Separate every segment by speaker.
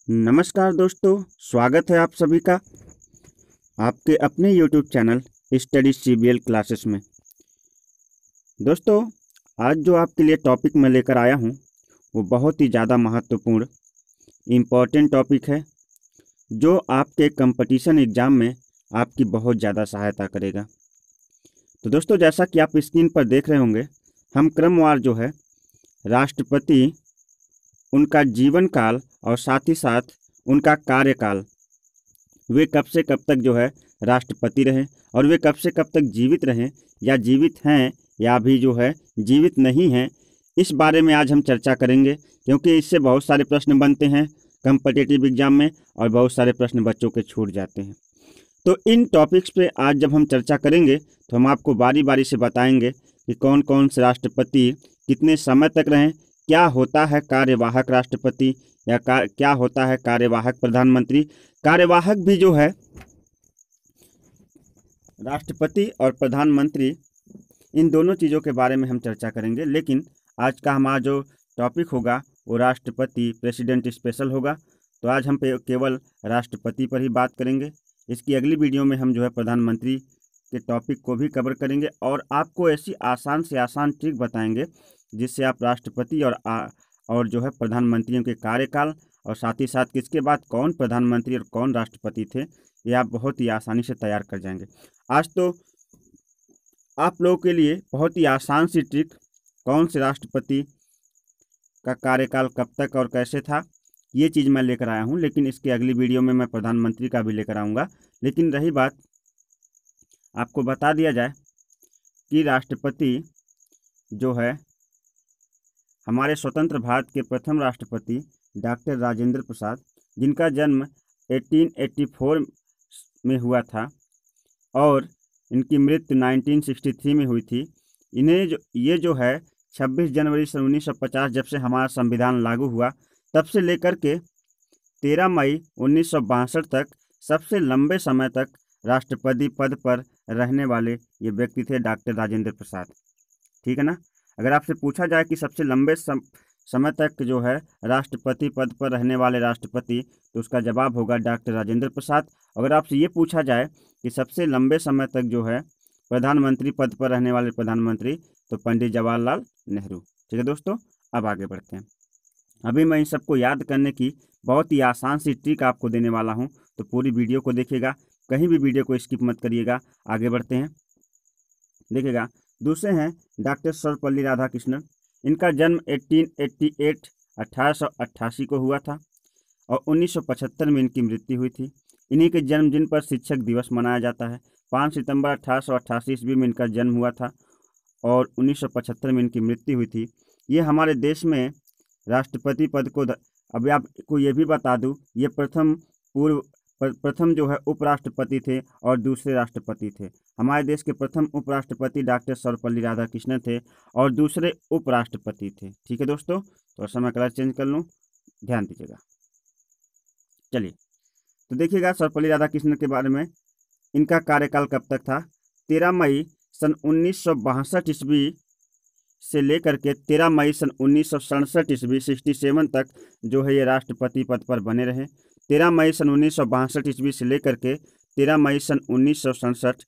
Speaker 1: नमस्कार दोस्तों, स्वागत है आप सभी का आपके अपने YouTube channel study CBL classes में। दोस्तों, आज जो आपके लिए टॉपिक मैं लेकर आया हूँ वो बहुत ही ज़्यादा महत्वपूर्ण इम्पॉर्टेंट टॉपिक है जो आपके कंपटीशन एग्ज़ाम में आपकी बहुत ज़्यादा सहायता करेगा। तो दोस्तों, जैसा कि आप स्क्रीन पर देख रहे होंगे, हम क्रमवार जो है राष्ट्रपति, उनका जीवन काल और साथ ही साथ उनका कार्यकाल, वे कब से कब तक जो है राष्ट्रपति रहे और वे कब से कब तक जीवित रहें या जीवित हैं या भी जो है जीवित नहीं हैं, इस बारे में आज हम चर्चा करेंगे। क्योंकि इससे बहुत सारे प्रश्न बनते हैं कम्पिटिटिव एग्जाम में और बहुत सारे प्रश्न बच्चों के छूट जाते हैं। तो इन टॉपिक्स पे आज जब हम चर्चा करेंगे तो हम आपको बारी बारी से बताएंगे कि कौन कौन से राष्ट्रपति कितने समय तक रहें, क्या होता है कार्यवाहक राष्ट्रपति या क्या होता है कार्यवाहक प्रधानमंत्री। कार्यवाहक भी जो है राष्ट्रपति और प्रधानमंत्री, इन दोनों चीज़ों के बारे में हम चर्चा करेंगे। लेकिन आज का हमारा जो टॉपिक होगा वो राष्ट्रपति प्रेसिडेंट स्पेशल होगा। तो आज हम केवल राष्ट्रपति पर ही बात करेंगे। इसकी अगली वीडियो में हम जो है प्रधानमंत्री के टॉपिक को भी कवर करेंगे और आपको ऐसी आसान से आसान ट्रिक बताएंगे जिससे आप राष्ट्रपति और जो है प्रधानमंत्रियों के कार्यकाल और साथ ही साथ किसके बाद कौन प्रधानमंत्री और कौन राष्ट्रपति थे, ये आप बहुत ही आसानी से तैयार कर जाएंगे। आज तो आप लोगों के लिए बहुत ही आसान सी ट्रिक, कौन से राष्ट्रपति का कार्यकाल कब तक और कैसे था, ये चीज़ मैं लेकर आया हूँ। लेकिन इसके अगली वीडियो में मैं प्रधानमंत्री का भी लेकर आऊँगा। लेकिन रही बात, आपको बता दिया जाए कि राष्ट्रपति जो है हमारे स्वतंत्र भारत के प्रथम राष्ट्रपति डॉक्टर राजेंद्र प्रसाद, जिनका जन्म 1884 में हुआ था और इनकी मृत्यु 1963 में हुई थी। ये जो है 26 जनवरी सन 1950 जब से हमारा संविधान लागू हुआ तब से लेकर के 13 मई 1962 तक सबसे लंबे समय तक राष्ट्रपति पद पर रहने वाले ये व्यक्ति थे, डॉक्टर राजेंद्र प्रसाद। ठीक है ना। अगर आपसे पूछा जाए कि सबसे लंबे समय तक जो है राष्ट्रपति पद पर रहने वाले राष्ट्रपति, तो उसका जवाब होगा डॉक्टर राजेंद्र प्रसाद। अगर आपसे ये पूछा जाए कि सबसे लंबे समय तक जो है प्रधानमंत्री पद पर रहने वाले प्रधानमंत्री, तो पंडित जवाहरलाल नेहरू। ठीक है दोस्तों, अब आगे बढ़ते हैं। अभी मैं इन सबको याद करने की बहुत ही आसान सी ट्रिक आपको देने वाला हूँ, तो पूरी वीडियो को देखिएगा, कहीं भी वीडियो को स्किप मत करिएगा। आगे बढ़ते हैं, देखिएगा। दूसरे हैं डॉक्टर सर्वपल्ली राधाकृष्णन। इनका जन्म 1888 को हुआ था और 1975 में इनकी मृत्यु हुई थी। इन्हीं के जन्मदिन पर शिक्षक दिवस मनाया जाता है। 5 सितंबर 1888 ईस्वी में इनका जन्म हुआ था और 1975 में इनकी मृत्यु हुई थी। ये हमारे देश में राष्ट्रपति पद को अभी आपको ये भी बता दूं, ये प्रथम जो है उपराष्ट्रपति थे और दूसरे राष्ट्रपति थे। हमारे देश के प्रथम उपराष्ट्रपति डॉक्टर सर्वपल्ली राधाकृष्णन थे और दूसरे उपराष्ट्रपति थे। ठीक है दोस्तों, तो समय कलर चेंज कर लूँ, ध्यान दीजिएगा। चलिए, तो देखिएगा सर्वपल्ली राधाकृष्णन के बारे में। इनका कार्यकाल कब तक था? 13 मई सन 1962 ईस्वी से लेकर के 13 मई सन 1967 ईस्वी 67 तक जो है ये राष्ट्रपति पद पर बने रहे। 13 मई सन 1962 ईस्वी से लेकर के 13 मई सन 1967,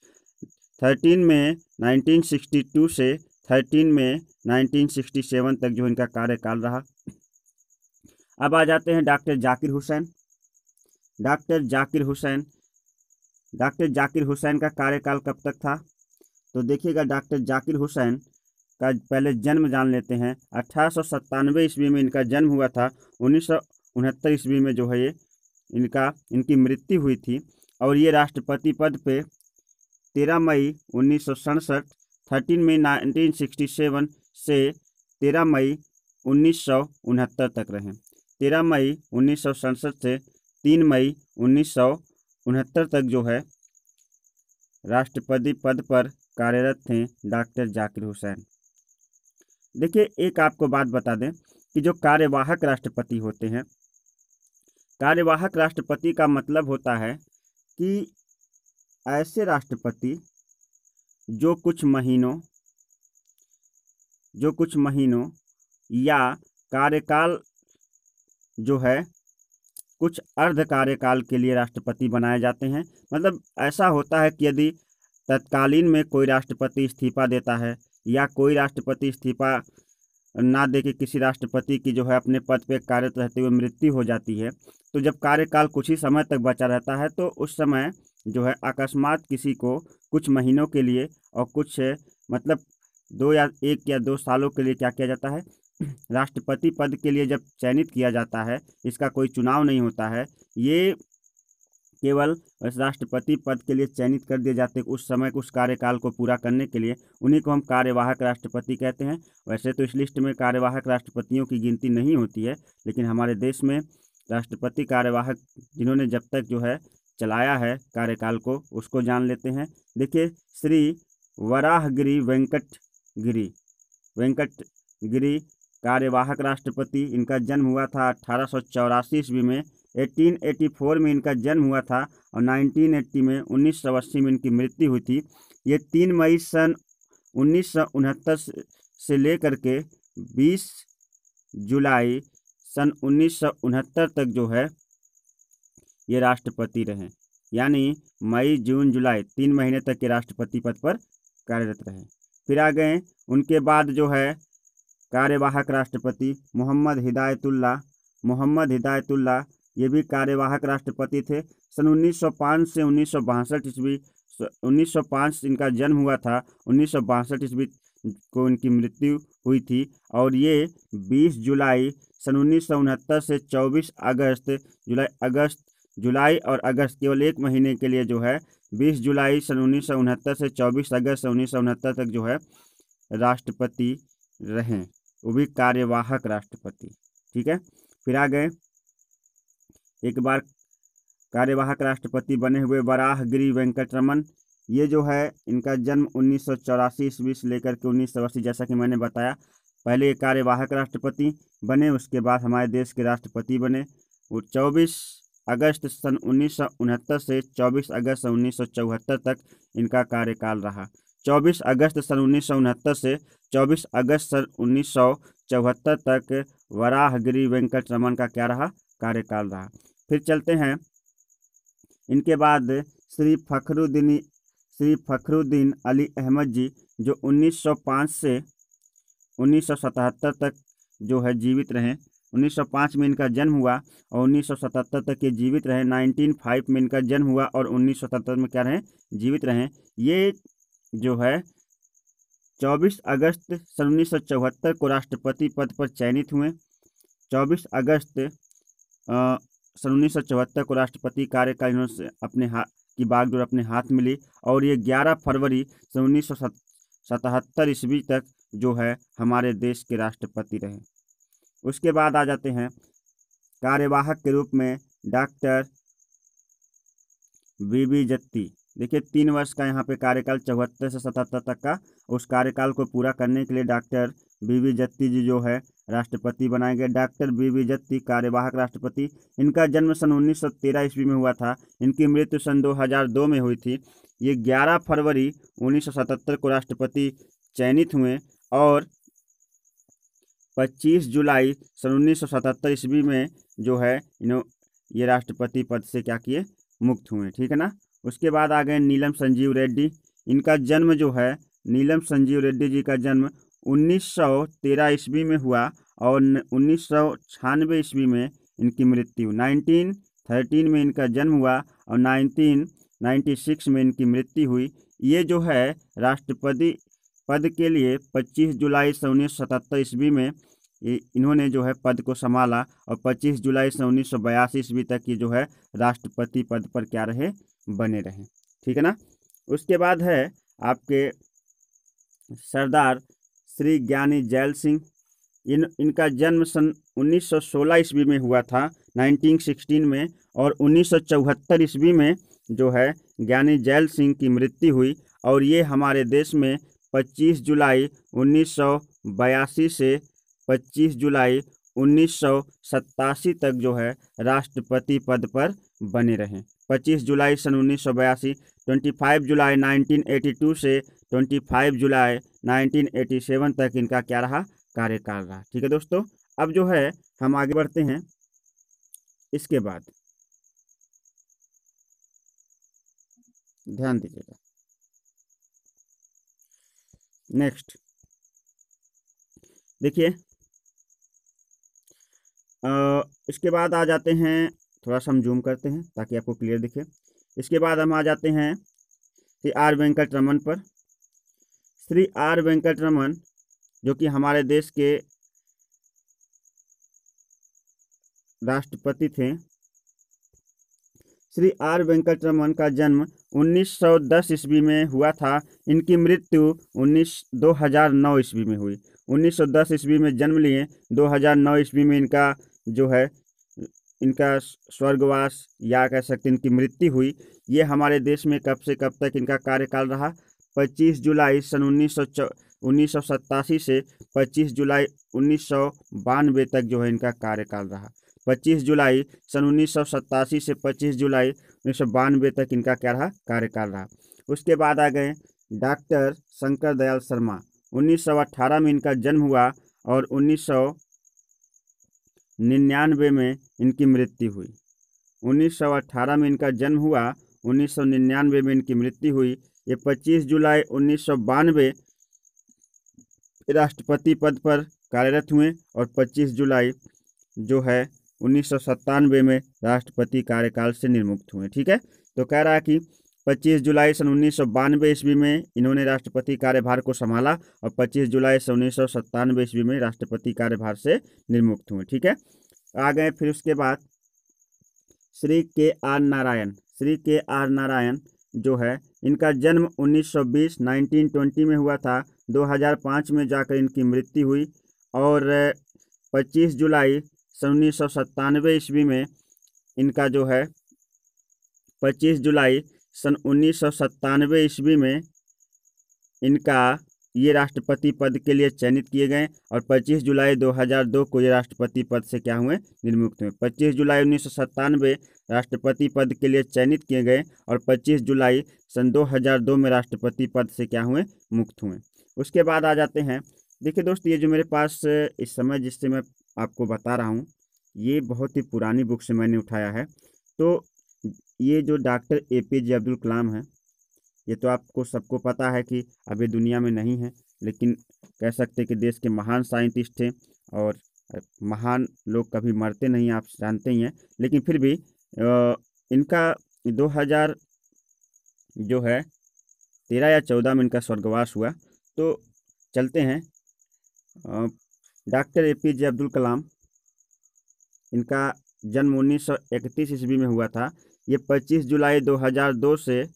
Speaker 1: 13 में 1962 से 13 में 1967 तक जो इनका कार्यकाल रहा। अब आ जाते हैं डॉक्टर जाकिर हुसैन। डॉक्टर जाकिर हुसैन का कार्यकाल कब तक था? तो देखिएगा, डॉक्टर जाकिर हुसैन का पहले जन्म जान लेते हैं। 1897 ईस्वी में इनका जन्म हुआ था। 1969 ईस्वी में जो है ये इनकी मृत्यु हुई थी और ये राष्ट्रपति पद पे 13 मई 1967, 13 मई 1967 से 13 मई 1969 तक रहे। 13 मई 1967 से 3 मई 1969 तक जो है राष्ट्रपति पद पर कार्यरत थे डॉक्टर जाकिर हुसैन। देखिए, एक आपको बात बता दें कि जो कार्यवाहक राष्ट्रपति होते हैं, कार्यवाहक राष्ट्रपति का मतलब होता है कि ऐसे राष्ट्रपति जो कुछ महीनों या कार्यकाल जो है कुछ अर्ध कार्यकाल के लिए राष्ट्रपति बनाए जाते हैं। मतलब ऐसा होता है कि यदि तत्कालीन में कोई राष्ट्रपति इस्तीफा देता है या कोई राष्ट्रपति इस्तीफा ना दे के किसी राष्ट्रपति की जो है अपने पद पे कार्यरत रहते हुए मृत्यु हो जाती है, तो जब कार्यकाल कुछ ही समय तक बचा रहता है तो उस समय जो है अकस्मात किसी को कुछ महीनों के लिए और कुछ मतलब 1 या 2 सालों के लिए क्या किया जाता है, राष्ट्रपति पद के लिए जब चयनित किया जाता है, इसका कोई चुनाव नहीं होता है, ये केवल राष्ट्रपति पद के लिए चयनित कर दिए जाते हैं उस समय उस कार्यकाल को पूरा करने के लिए, उन्हीं को हम कार्यवाहक राष्ट्रपति कहते हैं। वैसे तो इस लिस्ट में कार्यवाहक राष्ट्रपतियों की गिनती नहीं होती है, लेकिन हमारे देश में राष्ट्रपति कार्यवाहक जिन्होंने जब तक जो है चलाया है कार्यकाल को, उसको जान लेते हैं। देखिए, श्री वराहगिरि वेंकटगिरी कार्यवाहक राष्ट्रपति, इनका जन्म हुआ था 1884 ईस्वी में, 1884 में इनका जन्म हुआ था और 1980 में 1980 में इनकी मृत्यु हुई थी। ये 3 मई सन 1969 से लेकर के 20 जुलाई सन 1969 तक जो है ये राष्ट्रपति रहे, यानी मई जून जुलाई 3 महीने तक के राष्ट्रपति पद पर कार्यरत रहे। फिर आ गए उनके बाद जो है कार्यवाहक राष्ट्रपति मोहम्मद हिदायतुल्लाह, ये भी कार्यवाहक राष्ट्रपति थे। सन 1905 से 1962 ईस्वी, 1905 इनका जन्म हुआ था, 1962 ईस्वी को इनकी मृत्यु हुई थी और ये 20 जुलाई सन 1969 से 24 अगस्त जुलाई और अगस्त केवल 1 महीने के लिए जो है 20 जुलाई सन 1969 से 24 अगस्त 1969 तक जो है राष्ट्रपति रहें, वो भी कार्यवाहक राष्ट्रपति। ठीक है, फिर आ गए एक बार कार्यवाहक राष्ट्रपति बने हुए वराहगिरि वेंकटरमन, ये जो है इनका जन्म 1984 ईस्वी से लेकर के 1980, जैसा कि मैंने बताया, पहले ये कार्यवाहक राष्ट्रपति बने, उसके बाद हमारे देश के राष्ट्रपति बने। वो 24 अगस्त सन 1969 से 24 अगस्त सन 1974 तक इनका कार्यकाल रहा। 24 अगस्त सन 1969 से 24 अगस्त सन 1974 तक वराहगिरि वेंकटरमन का क्या रहा, कार्यकाल रहा। फिर चलते हैं, इनके बाद श्री फखरुद्दीन अली अहमद जी, जो 1905 से 1977 तक जो है जीवित रहे। 1905 में इनका जन्म हुआ और 1977 तक ये जीवित रहे। 1905 में इनका जन्म हुआ और 1977 में क्या रहे, जीवित रहे। ये जो है 24 अगस्त सन 1974 को राष्ट्रपति पद पर चयनित हुए। 24 अगस्त सन 1974 को राष्ट्रपति कार्यकाल इन्होंने अपने हाथ की बागडोर अपने हाथ में ली और ये 11 फरवरी सन 1977 ईस्वी तक जो है हमारे देश के राष्ट्रपति रहे। उसके बाद आ जाते हैं कार्यवाहक के रूप में डॉक्टर वीवी जत्ती। देखिए 3 वर्ष का यहाँ पे कार्यकाल 74 से 77 तक का, उस कार्यकाल को पूरा करने के लिए डॉक्टर वीवी जत्ती जी जो है राष्ट्रपति बनाए गए। डॉक्टर वीवी जत्ती कार्यवाहक राष्ट्रपति, इनका जन्म सन 1913 ईस्वी में हुआ था, इनकी मृत्यु सन 2002 में हुई थी। ये 11 फरवरी 1977 को राष्ट्रपति चयनित हुए और 25 जुलाई सन 1977 ईस्वी में जो है ये राष्ट्रपति पद से क्या किए, मुक्त हुए। ठीक है ना। उसके बाद आ गए नीलम संजीव रेड्डी। इनका जन्म जो है, नीलम संजीव रेड्डी जी का जन्म 1913 ईस्वी में हुआ और 1996 ईस्वी में इनकी मृत्यु। 1913 में इनका जन्म हुआ और 1996 में इनकी मृत्यु हुई। ये जो है राष्ट्रपति पद के लिए 25 जुलाई सन 1977 ईस्वी में इन्होंने जो है पद को संभाला और 25 जुलाई सन 1982 ईस्वी तक ये जो है राष्ट्रपति पद पर क्या रहे, बने रहे। ठीक है ना। उसके बाद है आपके सरदार श्री ज्ञानी जैल सिंह। इनका जन्म सन 1916 ईस्वी में हुआ था, 1916 में, और 1974 ईस्वी में जो है ज्ञानी जैल सिंह की मृत्यु हुई और ये हमारे देश में 25 जुलाई 1982 से 25 जुलाई 1987 तक जो है राष्ट्रपति पद पर बने रहे। 25 जुलाई सन 1982, 25 जुलाई 1982 से 25 जुलाई 1987 तक इनका क्या रहा, कार्यकाल रहा। ठीक है दोस्तों, अब जो है हम आगे बढ़ते हैं इसके बाद ध्यान दीजिएगा, नेक्स्ट देखिए, इसके बाद आ जाते हैं, थोड़ा सा हम जूम करते हैं ताकि आपको क्लियर दिखे। इसके बाद हम आ जाते हैं श्री आर वेंकट रमन पर। श्री आर वेंकट रमन जो कि हमारे देश के राष्ट्रपति थे। श्री आर वेंकट रमन का जन्म 1910 ईस्वी में हुआ था। इनकी मृत्यु 2009 ईस्वी में हुई। 1910 ईस्वी में जन्म लिए, 2009 ईस्वी में इनका जो है इनका स्वर्गवास या कह सकते हैं इनकी मृत्यु हुई। ये हमारे देश में कब से कब तक इनका कार्यकाल रहा? 25 जुलाई सन 1987 से 25 जुलाई 1992 तक जो है इनका कार्यकाल रहा। 25 जुलाई सन 1987 से 25 जुलाई 1992 तक इनका क्या रहा? कार्यकाल रहा। उसके बाद आ गए डॉक्टर शंकर दयाल शर्मा। 1918 में इनका जन्म हुआ और 1999 में इनकी मृत्यु हुई। 1918 में इनका जन्म हुआ, 1999 में इनकी मृत्यु हुई। ये 25 जुलाई 1992 राष्ट्रपति पद पर कार्यरत हुए और 25 जुलाई जो है 1997 में राष्ट्रपति कार्यकाल से निर्मुक्त हुए। ठीक है, तो कह रहा है कि 25 जुलाई सन 1992 ईस्वी में इन्होंने राष्ट्रपति कार्यभार को संभाला और 25 जुलाई सन 1997 ईस्वी में राष्ट्रपति कार्यभार से निर्मुक्त हुए। ठीक है, आ गए फिर उसके बाद श्री के आर नारायण। श्री के आर नारायण जो है इनका जन्म 1920 में हुआ था। 2005 में जाकर इनकी मृत्यु हुई और 25 जुलाई सन 1997 ईस्वी में इनका जो है 25 जुलाई सन 1997 ईस्वी में इनका ये राष्ट्रपति पद के लिए चयनित किए गए और 25 जुलाई 2002 को ये राष्ट्रपति पद से क्या हुए? निर्मुक्त हुए। 25 जुलाई 1997 राष्ट्रपति पद के लिए चयनित किए गए और 25 जुलाई सन 2002 में राष्ट्रपति पद से क्या हुए? मुक्त हुए। उसके बाद आ जाते हैं, देखिए दोस्त, ये जो मेरे पास इस समय जिससे मैं आपको बता रहा हूँ ये बहुत ही पुरानी बुक से मैंने उठाया है। तो ये जो डॉक्टर APJ अब्दुल कलाम है, ये तो आपको सबको पता है कि अभी दुनिया में नहीं है, लेकिन कह सकते कि देश के महान साइंटिस्ट थे और महान लोग कभी मरते नहीं, आप जानते ही हैं। लेकिन फिर भी इनका 2000 जो है 13 या 14 में इनका स्वर्गवास हुआ। तो चलते हैं, डॉक्टर APJ अब्दुल कलाम, इनका जन्म 1931 ईस्वी में हुआ था। ये 25 जुलाई 2002 से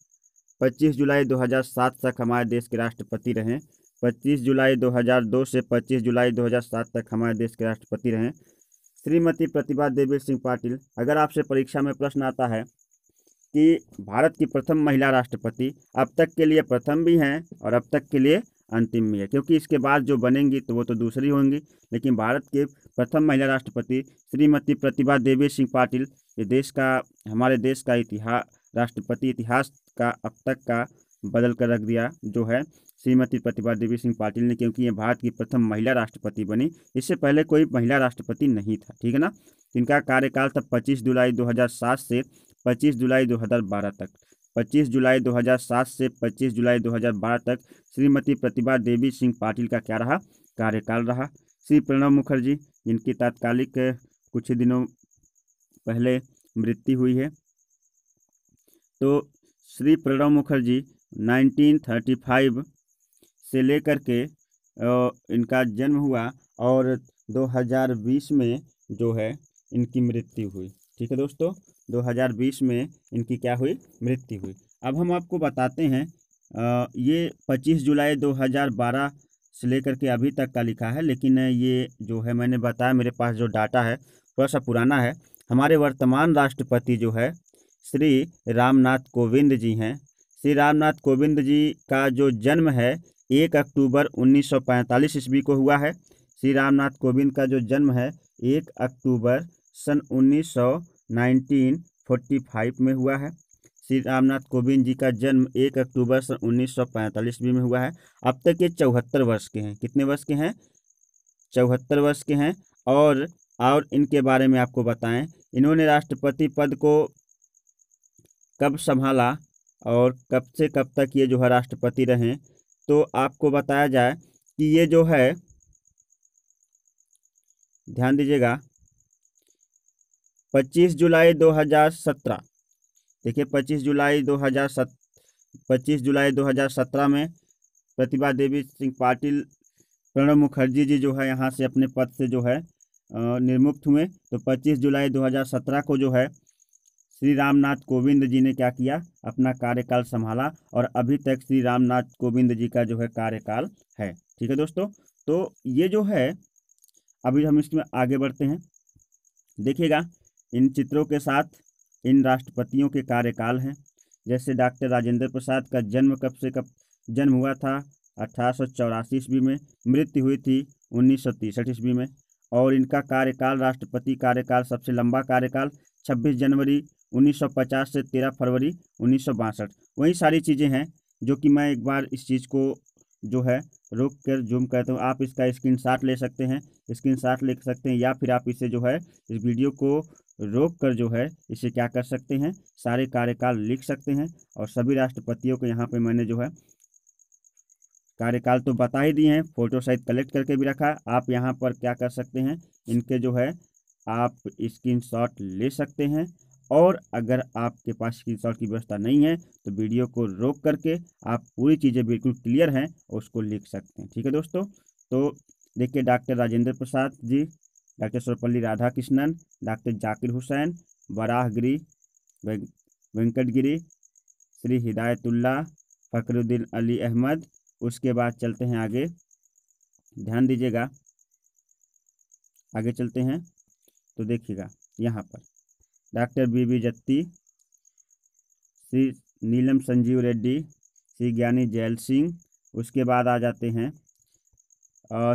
Speaker 1: 25 जुलाई 2007 तक हमारे देश के राष्ट्रपति रहे। 25 जुलाई 2002 से 25 जुलाई 2007 तक हमारे देश के राष्ट्रपति रहे। श्रीमती प्रतिभा देवी सिंह पाटिल, अगर आपसे परीक्षा में प्रश्न आता है कि भारत की प्रथम महिला राष्ट्रपति, अब तक के लिए प्रथम भी हैं और अब तक के लिए अंतिम भी है, क्योंकि इसके बाद जो बनेंगी तो वो तो दूसरी होंगी, लेकिन भारत के प्रथम महिला राष्ट्रपति श्रीमती प्रतिभा देवी सिंह पाटिल, ये देश का, हमारे देश का राष्ट्रपति इतिहास का अब तक का बदल कर रख दिया जो है श्रीमती प्रतिभा देवी सिंह पाटिल ने, क्योंकि ये भारत की प्रथम महिला राष्ट्रपति बनी। इससे पहले कोई महिला राष्ट्रपति नहीं था। ठीक है ना। इनका कार्यकाल था 25 जुलाई 2007 से 25 जुलाई 2012 तक। 25 जुलाई 2007 से 25 जुलाई 2012 तक श्रीमती प्रतिभा देवी सिंह पाटिल का क्या रहा? कार्यकाल रहा। श्री प्रणब मुखर्जी, जिनकी तात्कालिक कुछ ही दिनों पहले मृत्यु हुई है, तो श्री प्रणब मुखर्जी 1935 से लेकर के इनका जन्म हुआ और 2020 में जो है इनकी मृत्यु हुई। ठीक है दोस्तों, 2020 में इनकी क्या हुई? मृत्यु हुई। अब हम आपको बताते हैं, ये 25 जुलाई 2012 से लेकर के अभी तक का लिखा है, लेकिन ये जो है मैंने बताया मेरे पास जो डाटा है थोड़ा सा पुराना है। हमारे वर्तमान राष्ट्रपति जो है श्री रामनाथ कोविंद जी हैं। श्री रामनाथ कोविंद जी का जो जन्म है 1 अक्टूबर 1945 ईस्वी को हुआ है। श्री रामनाथ कोविंद का जो जन्म है 1 अक्टूबर सन 1945 में हुआ है। श्री रामनाथ कोविंद जी का जन्म 1 अक्टूबर सन 1945 ईस्वी में हुआ है। अब तक ये 74 वर्ष के हैं। कितने वर्ष के हैं? 74 वर्ष के हैं। और इनके बारे में आपको बताएं, इन्होंने राष्ट्रपति पद को कब संभाला और कब से कब तक ये जो है राष्ट्रपति रहे, तो आपको बताया जाए कि ये जो है, ध्यान दीजिएगा, 25 जुलाई 2017, देखिए 25 जुलाई 2017 में प्रतिभा देवी सिंह पाटिल, प्रणब मुखर्जी जी जो है यहाँ से अपने पद से जो है निर्मुक्त हुए। तो 25 जुलाई 2017 को जो है श्री रामनाथ कोविंद जी ने क्या किया, अपना कार्यकाल संभाला और अभी तक श्री रामनाथ कोविंद जी का जो है कार्यकाल है। ठीक है दोस्तों, तो ये जो है, अभी हम इसमें आगे बढ़ते हैं। देखिएगा, इन चित्रों के साथ इन राष्ट्रपतियों के कार्यकाल हैं। जैसे डॉक्टर राजेंद्र प्रसाद का जन्म कब से कब जन्म हुआ था, 1884 ईस्वी में, मृत्यु हुई थी 1963 ईस्वी में। और इनका कार्यकाल, राष्ट्रपति कार्यकाल, सबसे लंबा कार्यकाल 26 जनवरी 1950 से 13 फरवरी 1962। वही सारी चीज़ें हैं जो कि मैं एक बार इस चीज़ को जो है रोक कर जूम करता हूँ। आप इसका स्क्रीनशॉट ले सकते हैं, या फिर आप इसे जो है इस वीडियो को रोक कर जो है इसे क्या कर सकते हैं, सारे कार्यकाल लिख सकते हैं। और सभी राष्ट्रपतियों को यहाँ पे मैंने जो है कार्यकाल तो बता ही दिए हैं, फोटो सहित कलेक्ट करके भी रखा। आप यहाँ पर क्या कर सकते हैं, इनके जो है आप स्क्रीनशॉट ले सकते हैं। और अगर आपके पास स्क्रीनशॉट की व्यवस्था नहीं है तो वीडियो को रोक करके आप पूरी चीज़ें बिल्कुल क्लियर हैं उसको लिख सकते हैं। ठीक है दोस्तों, तो देखिए, doctor Rajendra Prasad ji, doctor Sarvepalli Radhakrishnan, doctor Zakir Hussain, Varahagiri Venkatagiri, Shri Hidayatullah, Fakhruddin Ali Ahmad. उसके बाद चलते हैं आगे, ध्यान दीजिएगा, आगे चलते हैं तो देखिएगा यहाँ पर डॉक्टर बीबी जत्ती, श्री नीलम संजीव रेड्डी, श्री ज्ञानी जैल सिंह। उसके बाद आ जाते हैं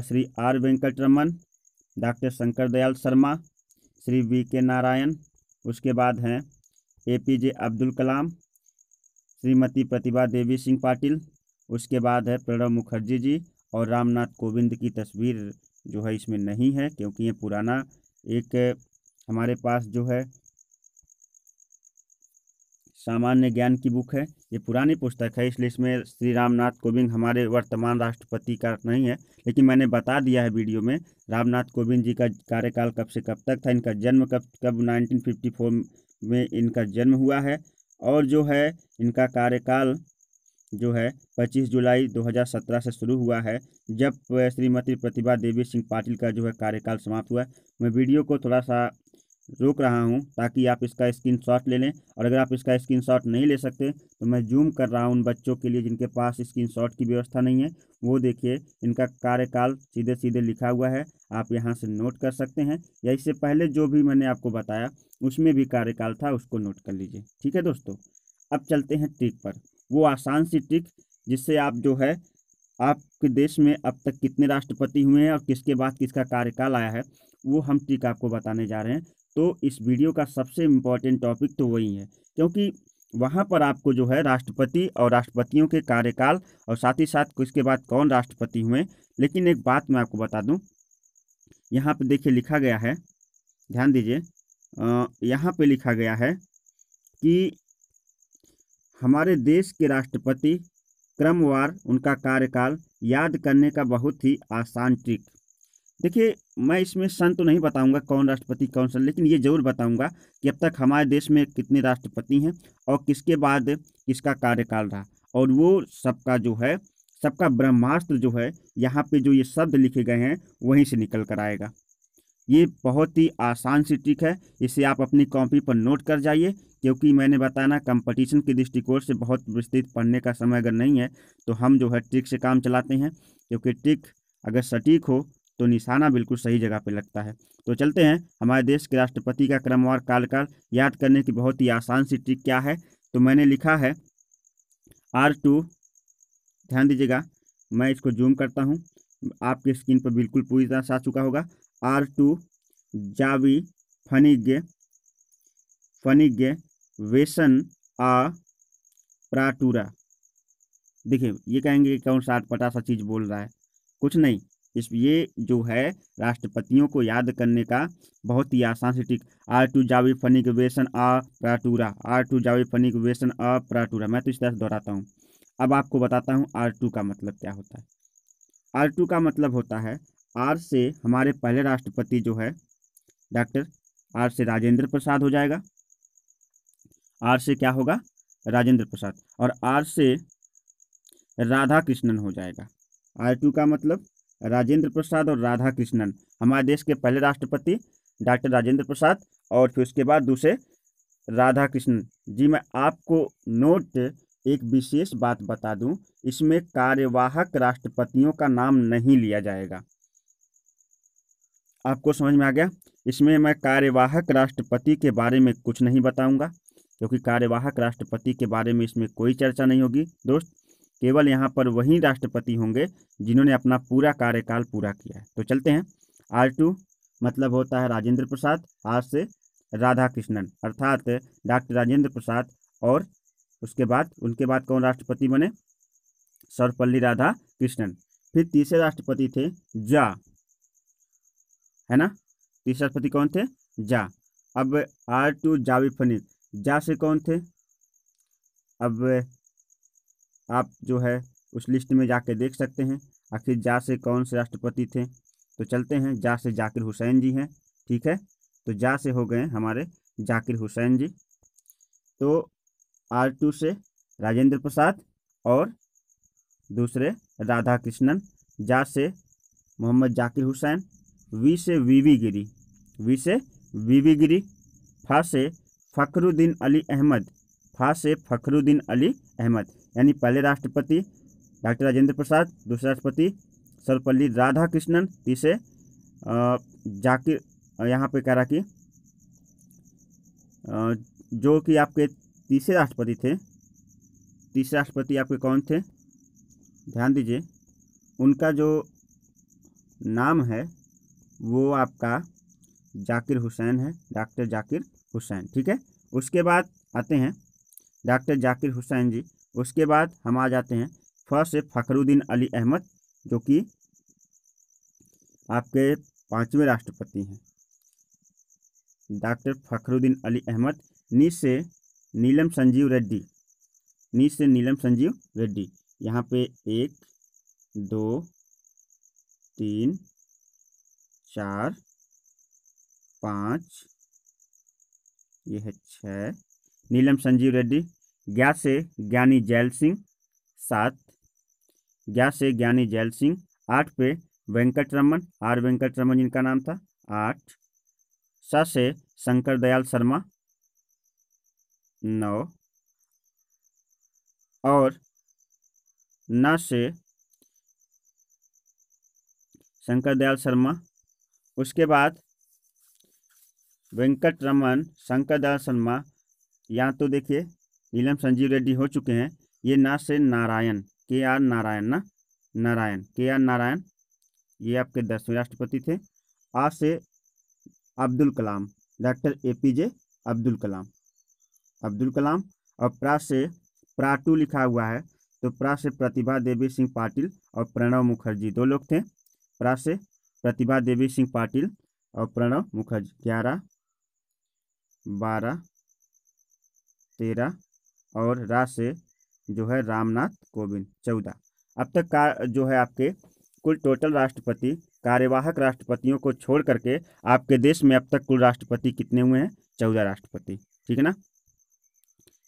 Speaker 1: Shri R Venkataraman, doctor Shankar Dayal Sharma, Shri V K. Narayan. उसके बाद हैं APJ अब्दुल कलाम, श्रीमती प्रतिभा देवी सिंह पाटिल। उसके बाद है प्रणब मुखर्जी जी। और रामनाथ कोविंद की तस्वीर जो है इसमें नहीं है, क्योंकि ये पुराना एक हमारे पास जो है सामान्य ज्ञान की बुक है, ये पुरानी पुस्तक है, इसलिए इसमें श्री रामनाथ कोविंद हमारे वर्तमान राष्ट्रपति का नहीं है। लेकिन मैंने बता दिया है वीडियो में, रामनाथ कोविंद जी का कार्यकाल कब से कब तक था, इनका जन्म कब 1954 में इनका जन्म हुआ है। और जो है इनका कार्यकाल जो है 25 जुलाई 2017 से शुरू हुआ है, जब श्रीमती प्रतिभा देवी सिंह पाटिल का जो है कार्यकाल समाप्त हुआ है। मैं वीडियो को थोड़ा सा रोक रहा हूं ताकि आप इसका स्क्रीनशॉट ले लें। और अगर आप इसका स्क्रीनशॉट नहीं ले सकते तो मैं जूम कर रहा हूं उन बच्चों के लिए जिनके पास स्क्रीनशॉट की व्यवस्था नहीं है। वो देखिए, इनका कार्यकाल सीधे सीधे लिखा हुआ है, आप यहां से नोट कर सकते हैं, या इससे पहले जो भी मैंने आपको बताया उसमें भी कार्यकाल था, उसको नोट कर लीजिए। ठीक है दोस्तों, अब चलते हैं ट्रिक पर, वो आसान सी ट्रिक जिससे आप जो है आपके देश में अब तक कितने राष्ट्रपति हुए हैं और किसके बाद किसका कार्यकाल आया है, वो हम ट्रिक आपको बताने जा रहे हैं। तो इस वीडियो का सबसे इम्पोर्टेंट टॉपिक तो वही है, क्योंकि वहाँ पर आपको जो है राष्ट्रपति और राष्ट्रपतियों के कार्यकाल और साथ ही साथ इसके बाद कौन राष्ट्रपति हुए। लेकिन एक बात मैं आपको बता दूं, यहाँ पे देखिए लिखा गया है, ध्यान दीजिए, यहाँ पे लिखा गया है कि हमारे देश के राष्ट्रपति क्रमवार उनका कार्यकाल याद करने का बहुत ही आसान ट्रिक। देखिए, मैं इसमें सन तो नहीं बताऊंगा कौन राष्ट्रपति कौन सन, लेकिन ये जरूर बताऊंगा कि अब तक हमारे देश में कितने राष्ट्रपति हैं और किसके बाद किसका कार्यकाल रहा। और वो सबका जो है, सबका ब्रह्मास्त्र जो है, यहाँ पे जो ये शब्द लिखे गए हैं वहीं से निकल कर आएगा। ये बहुत ही आसान सी ट्रिक है, इसे आप अपनी कॉपी पर नोट कर जाइए, क्योंकि मैंने बताना कंपटीशन के दृष्टिकोण से बहुत विस्तृत पढ़ने का समय अगर नहीं है तो हम जो है ट्रिक से काम चलाते हैं, क्योंकि ट्रिक अगर सटीक हो तो निशाना बिल्कुल सही जगह पे लगता है। तो चलते हैं, हमारे देश के राष्ट्रपति का क्रमवार कार्यकाल याद करने की बहुत ही आसान सी ट्रिक क्या है। तो मैंने लिखा है R2, ध्यान दीजिएगा, मैं इसको जूम करता हूँ, आपकी स्क्रीन पर बिल्कुल पूरी तरह से आ चुका होगा। R2 जावी फनिगे वेसन आ प्राटूरा। देखिए, ये कहेंगे कि कौन सा अटपटा सा चीज़ बोल रहा है, कुछ नहीं, ये जो है राष्ट्रपतियों को याद करने का बहुत ही आसान सी ट्रिक। R2 जावी फनिक वेसन अ प्राटूरा, R2 जावी फनिक वेसन अ प्राटूरा। मैं तो इस तरह से दोहराता हूँ। अब आपको बताता हूँ R2 का मतलब क्या होता है। R2 का मतलब होता है, R से हमारे पहले राष्ट्रपति जो है डॉक्टर R से राजेंद्र प्रसाद हो जाएगा। R से क्या होगा? राजेंद्र प्रसाद। और R से राधा कृष्णन हो जाएगा। R2 का मतलब राजेंद्र प्रसाद और राधा कृष्णन, हमारे देश के पहले राष्ट्रपति डॉक्टर राजेंद्र प्रसाद और फिर उसके बाद दूसरे राधा कृष्णन जी। मैं आपको नोट एक विशेष बात बता दूं, इसमें कार्यवाहक राष्ट्रपतियों का नाम नहीं लिया जाएगा। आपको समझ में आ गया? इसमें मैं कार्यवाहक राष्ट्रपति के बारे में कुछ नहीं बताऊंगा, क्योंकि कार्यवाहक राष्ट्रपति के बारे में इसमें कोई चर्चा नहीं होगी दोस्त। केवल यहाँ पर वही राष्ट्रपति होंगे जिन्होंने अपना पूरा कार्यकाल पूरा किया है। तो चलते हैं। R2 मतलब होता है राजेंद्र प्रसाद, R से राधा कृष्णन अर्थात डॉक्टर राजेंद्र प्रसाद, और उसके बाद उनके बाद कौन राष्ट्रपति बने? सर्वपल्ली राधा कृष्णन। फिर तीसरे राष्ट्रपति थे जा, है ना? तीसरे राष्ट्रपति कौन थे? जा। अब R2 जावी फनिक, जा से कौन थे? अब आप जो है उस लिस्ट में जाके देख सकते हैं आखिर जा से कौन से राष्ट्रपति थे। तो चलते हैं, जा से जाकिर हुसैन जी हैं, ठीक है। तो जा से हो गए हमारे जाकिर हुसैन जी। तो R2 से राजेंद्र प्रसाद और दूसरे राधा कृष्णन, जा से मोहम्मद जाकिर हुसैन, वी से वीवी गिरी, वी से वीवी गिरी, फा से फखरुद्दीन अली अहमद, फा से फखरुद्दीन अली अहमद। यानी पहले राष्ट्रपति डॉक्टर राजेंद्र प्रसाद, दूसरे राष्ट्रपति सर्वपल्ली राधा कृष्णन, तीसरे जाकिर, यहाँ पे कह रहा कि जो कि आपके तीसरे राष्ट्रपति थे, तीसरे राष्ट्रपति आपके कौन थे? ध्यान दीजिए, उनका जो नाम है वो आपका जाकिर हुसैन है, डॉक्टर जाकिर हुसैन, ठीक है। उसके बाद आते हैं डॉक्टर जाकिर हुसैन जी। उसके बाद हम आ जाते हैं फ से फखरुद्दीन अली अहमद, जो कि आपके 5वें राष्ट्रपति हैं, डॉक्टर फखरुद्दीन अली अहमद। नी से नीलम संजीव रेड्डी, नी से नीलम संजीव रेड्डी। यहाँ पे 1 2 3 4 5, ये है 6, नीलम संजीव रेड्डी। ज्ञा से ज्ञानी जैल सिंह 7, ज्ञा से ज्ञानी जैल सिंह। 8 पे वेंकट रमन, R वेंकट रमन जिनका नाम था, 8। स से शंकर दयाल शर्मा 9, और न से शंकर दयाल शर्मा। उसके बाद वेंकट रमन, शंकर दयाल शर्मा, यहाँ तो देखिए नीलम संजीव रेड्डी हो चुके हैं। ये ना से नारायण, KR नारायण, ना नारायण, KR नारायण, ये आपके 10वें राष्ट्रपति थे। आ से अब्दुल कलाम, डॉक्टर APJ अब्दुल कलाम, अब्दुल कलाम। और प्रा से प्राटू लिखा हुआ है, तो प्रा से प्रतिभा देवी सिंह पाटिल और प्रणव मुखर्जी, 2 लोग थे। प्रा से प्रतिभा देवी सिंह पाटिल और प्रणव मुखर्जी। 11 12 13 और रा से जो है रामनाथ कोविंद, 14। अब तक का जो है आपके कुल टोटल राष्ट्रपति, कार्यवाहक राष्ट्रपतियों को छोड़ करके आपके देश में अब तक कुल राष्ट्रपति कितने हुए हैं? 14 राष्ट्रपति, ठीक है ना।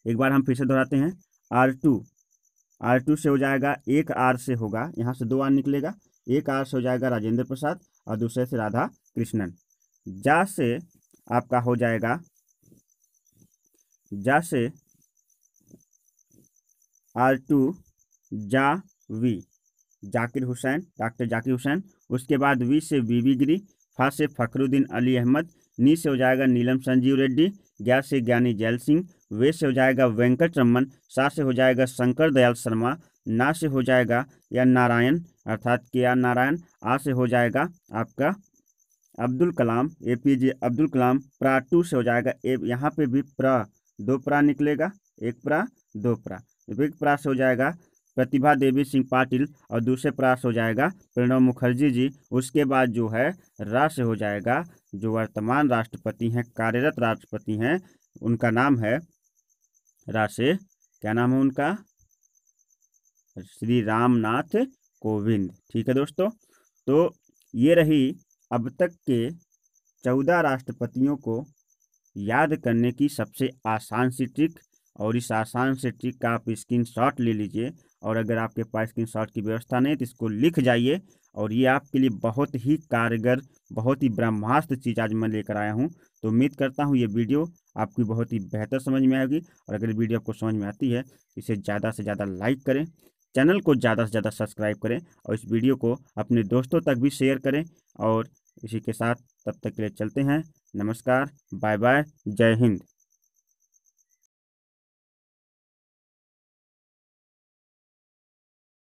Speaker 1: एक बार हम फिर से दोहराते हैं। R2 से हो जाएगा, एक R से होगा, यहाँ से 2 R निकलेगा, एक R से हो जाएगा राजेंद्र प्रसाद और दूसरे से राधा कृष्णन। जा से आपका हो जाएगा, जा से R2 जा वी, जाकिर हुसैन, डॉक्टर जाकिर हुसैन। उसके बाद वी से वीवी गिरी, फा से फखरुद्दीन अली अहमद, नी से हो जाएगा नीलम संजीव रेड्डी, ज्ञा से ज्ञानी जैल सिंह, वे से हो जाएगा वेंकट रमन, सा से हो जाएगा शंकर दयाल शर्मा, ना से हो जाएगा या नारायण अर्थात KR नारायण, आ से हो जाएगा आपका अब्दुल कलाम, APJ अब्दुल कलाम। प्रा2 से हो जाएगा, यहाँ पे भी प्रा 2 प्रा निकलेगा, 1 प्रा 2 प्रा। एक प्रा से हो जाएगा प्रतिभा देवी सिंह पाटिल और दूसरे प्रयास हो जाएगा प्रणब मुखर्जी जी। उसके बाद जो है रा से हो जाएगा जो वर्तमान राष्ट्रपति हैं, कार्यरत राष्ट्रपति हैं, उनका नाम है रा से, क्या नाम है उनका, श्री रामनाथ कोविंद। ठीक है दोस्तों, तो ये रही अब तक के 14 राष्ट्रपतियों को याद करने की सबसे आसान सी ट्रिक। और इस आसान से ट्रिक का आप स्क्रीनशॉट ले लीजिए, और अगर आपके पास स्क्रीनशॉट की व्यवस्था नहीं तो इसको लिख जाइए। और ये आपके लिए बहुत ही कारगर, बहुत ही ब्रह्मास्त्र चीज़ आज मैं लेकर आया हूँ। तो उम्मीद करता हूँ ये वीडियो आपकी बहुत ही बेहतर समझ में आएगी। और अगर वीडियो आपको समझ में आती है इसे ज़्यादा से ज़्यादा लाइक करें, चैनल को ज़्यादा से ज़्यादा सब्सक्राइब करें, और इस वीडियो को अपने दोस्तों तक भी शेयर करें। और इसी के साथ तब तक के लिए चलते हैं। नमस्कार, बाय बाय, जय हिंद।